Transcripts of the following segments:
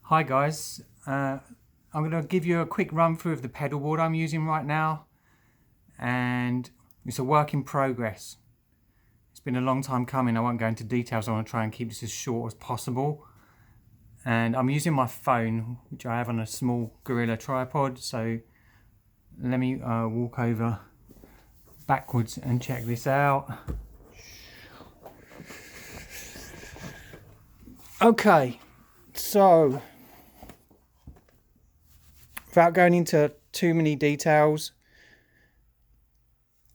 Hi guys, I'm going to give you a quick run through of the pedal board I'm using right now, and it's a work in progress. It's been a long time coming. I won't go into details. I want to try and keep this as short as possible, and I'm using my phone, which I have on a small Gorilla tripod, so let me walk over backwards and check this out. Okay, so without going into too many details,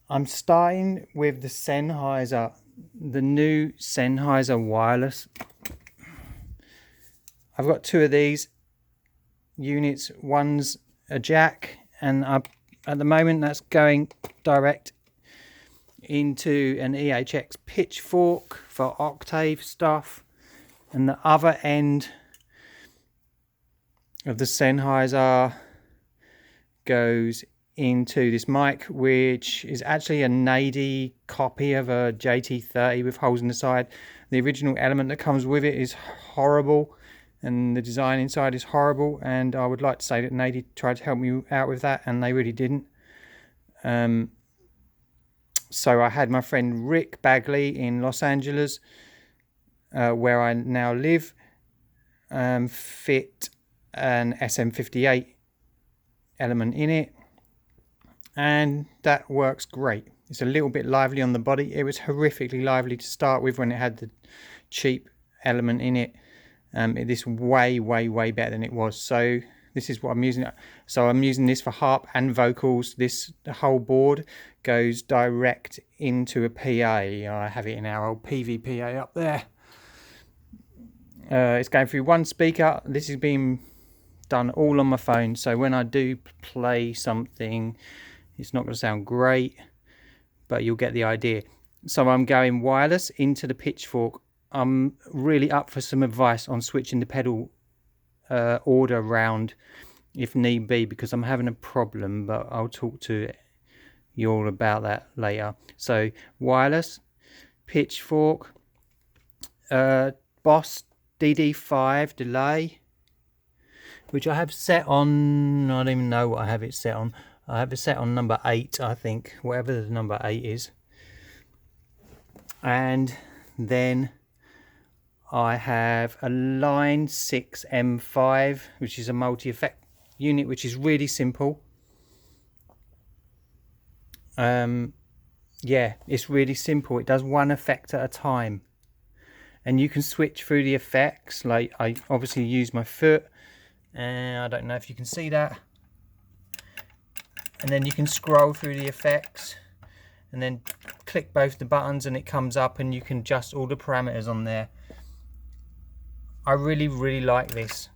I'm starting with the Sennheiser, the new Sennheiser wireless. I've got two of these units. One's a jack, and at the moment that's going direct into an EHX Pitchfork for octave stuff, and the other end of the Sennheiser goes into this mic, which is actually a Nady copy of a JT30 with holes in the side. The original element that comes with it is horrible, and the design inside is horrible, and I would like to say that Nady tried to help me out with that, and they really didn't. So I had my friend Rick Bagley in Los Angeles, where I now live, fit an SM58 element in it, and that works great. It's a little bit lively on the body. It was horrifically lively to start with when it had the cheap element in it. This way better than it was. So this is what I'm using. So I'm using this for harp and vocals. The whole board goes direct into a PA. I have it in our old PVPA up there. It's going through one speaker. This is being done all on my phone, so when I do play something, it's not going to sound great, but you'll get the idea. So I'm going wireless into the Pitchfork. I'm really up for some advice on switching the pedal order around if need be, because I'm having a problem, but I'll talk to you all about that later. So wireless, Pitchfork, Boss DD5 delay, which I have set on, I don't even know what I have it set on. I have it set on number 8, I think, whatever the number 8 is. And then I have a Line 6 M5, which is a multi-effect unit, which is really simple. Yeah, it's really simple. It does one effect at a time, and you can switch through the effects. Like, I obviously use my foot, and I don't know if you can see that, and then you can scroll through the effects and then click both the buttons and it comes up, and you can adjust all the parameters on there. I really like this.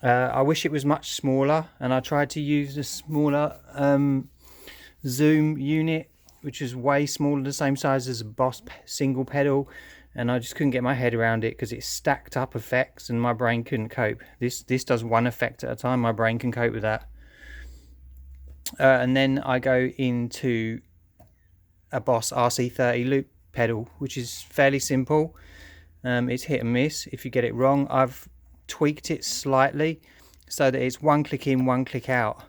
I wish it was much smaller, and I tried to use a smaller Zoom unit, which is way smaller, the same size as a Boss single pedal, and I just couldn't get my head around it because it's stacked up effects and my brain couldn't cope. This does one effect at a time. My brain can cope with that. And then I go into a Boss RC30 loop pedal, which is fairly simple. It's hit and miss if you get it wrong. I've tweaked it slightly so that it's one click in, one click out.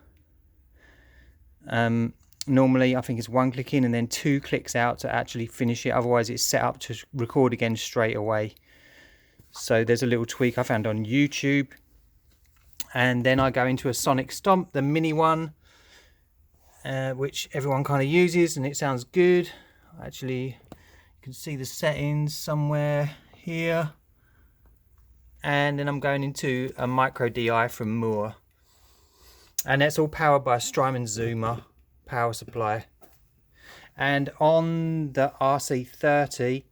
Normally I think it's one click in and then 2 clicks out to actually finish it, otherwise it's set up to record again straight away. So there's a little tweak I found on YouTube. And then I go into a Sonic Stomp, the mini one, which everyone kind of uses, and it sounds good. Actually, you can see the settings somewhere here. And then I'm going into a Micro DI from Mooer, and that's all powered by a Strymon Zuma power supply. And on the RC30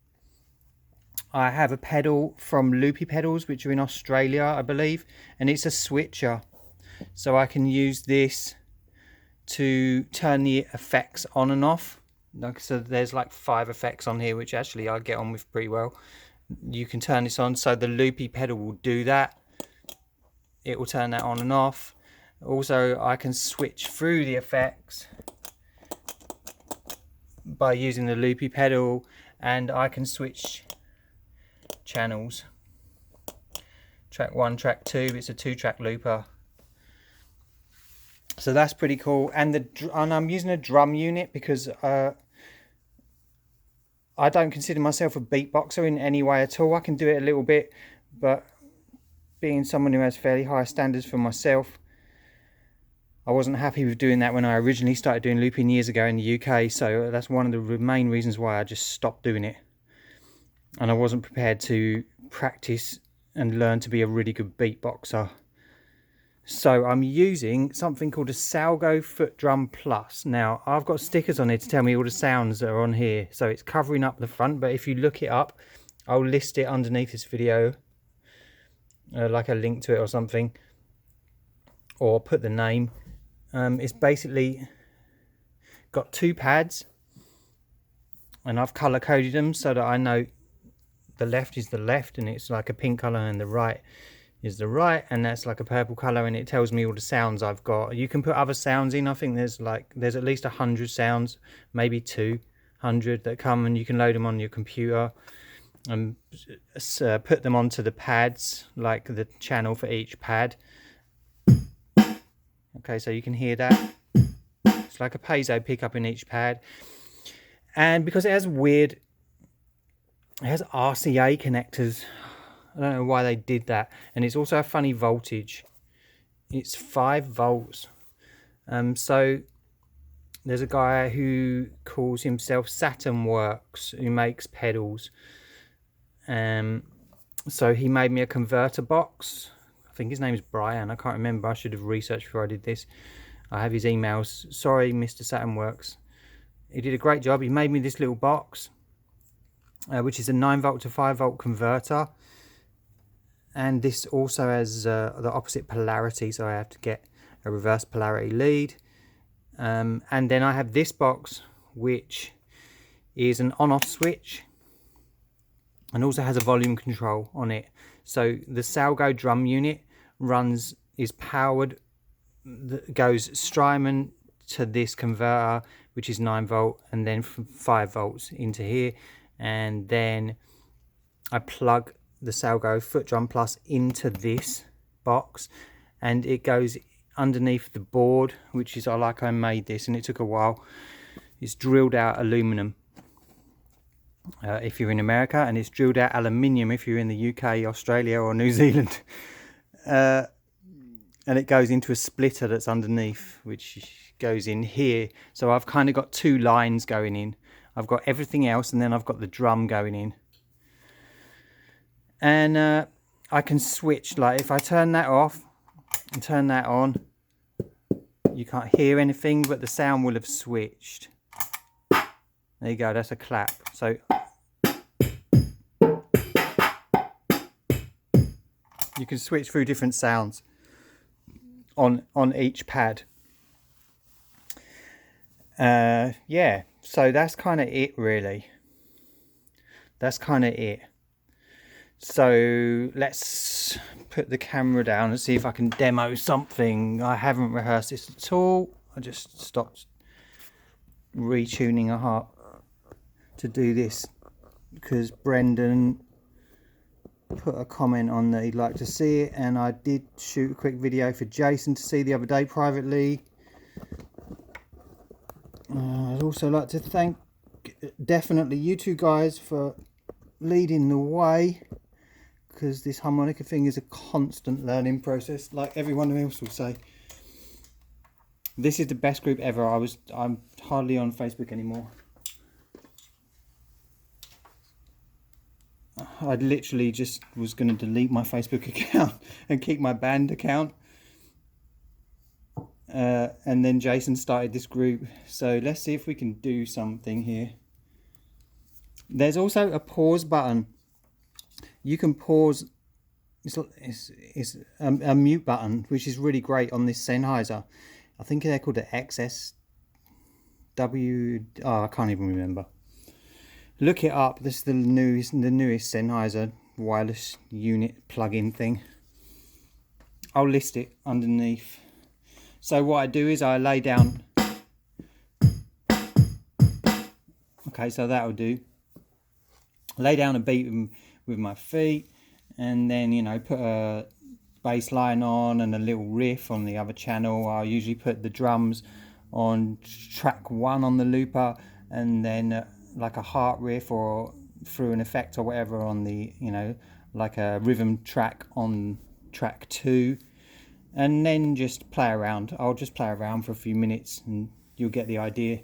I have a pedal from Loopy Pedals, which are in Australia I believe, and it's a switcher, so I can use this to turn the effects on and off. So there's like 5 effects on here, which actually I get on with pretty well. You can turn this on, so the Loopy pedal will do that. It will turn that on and off. Also, I can switch through the effects by using the loopy pedal, and I can switch channels. Track 1, track 2, it's a 2-track looper. So that's pretty cool. And I'm using a drum unit because I don't consider myself a beatboxer in any way at all. I can do it a little bit, but being someone who has fairly high standards for myself, I wasn't happy with doing that when I originally started doing looping years ago in the UK. So that's one of the main reasons why I just stopped doing it. And I wasn't prepared to practice and learn to be a really good beatboxer. So I'm using something called a Salgo FootDrum Plus. Now, I've got stickers on here to tell me all the sounds that are on here. So it's covering up the front, but if you look it up, I'll list it underneath this video, like a link to it or something, or put the name. It's basically got 2 pads, and I've color coded them so that I know the left is the left and it's like a pink color, and the right is the right and that's like a purple color, and it tells me all the sounds I've got. You can put other sounds in. I think there's at least 100 sounds, maybe 200 that come, and you can load them on your computer and put them onto the pads, like the channel for each pad. Okay, so you can hear that. It's like a piezo pickup in each pad. And because it has RCA connectors, I don't know why they did that. And it's also a funny voltage. It's 5 volts. So there's a guy who calls himself Saturn Works, who makes pedals. So he made me a converter box. I think his name is Brian. I can't remember. I should have researched before I did this. I have his emails. Sorry, Mr. Saturn Works. He did a great job. He made me this little box, which is a 9 volt to 5 volt converter. And this also has the opposite polarity, so I have to get a reverse polarity lead. And then I have this box, which is an on-off switch, and also has a volume control on it. So the Salgo drum unit is powered, goes Strymon to this converter, which is 9 volt, and then from 5 volts into here. And then I plug the Salgo FootDrum Plus into this box, and it goes underneath the board, which is, I made this and it took a while. It's drilled out aluminum if you're in America, and it's drilled out aluminium if you're in the UK, Australia or New Zealand. And it goes into a splitter that's underneath, which goes in here. So I've kind of got 2 lines going in. I've got everything else, and then I've got the drum going in. And I can switch, like if I turn that off and turn that on, you can't hear anything, but the sound will have switched. There you go, that's a clap. So you can switch through different sounds on each pad. Yeah, so that's kind of it, really. That's kind of it. So let's put the camera down and see if I can demo something. I haven't rehearsed this at all. I just stopped retuning a harp to do this because Brendan put a comment on that he'd like to see it, and I did shoot a quick video for Jason to see the other day privately. I'd also like to thank definitely you two guys for leading the way, because this harmonica thing is a constant learning process, like everyone else will say. This is the best group ever. I'm hardly on Facebook anymore. I literally just was going to delete my Facebook account and keep my band account. And then Jason started this group. So let's see if we can do something here. There's also a pause button. You can pause. It's a mute button, which is really great on this Sennheiser. I think they're called the XSW. Oh, I can't even remember. Look it up. This is the newest Sennheiser wireless unit plug-in thing. I'll list it underneath. So what I do is I lay down Okay, so that'll do. Lay down a beat with my feet, and then, you know, put a bass line on and a little riff on the other channel. I'll usually put the drums on track 1 on the looper, and then like a heart riff or through an effect or whatever on the, you know, like a rhythm track on track 2, and then just play around. I'll just play around for a few minutes and you'll get the idea.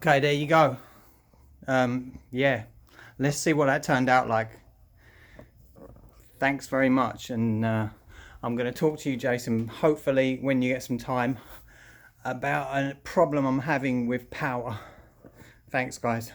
Okay, there you go. Yeah, let's see what that turned out like. Thanks very much, and I'm going to talk to you, Jason, hopefully when you get some time, about a problem I'm having with power. Thanks, guys.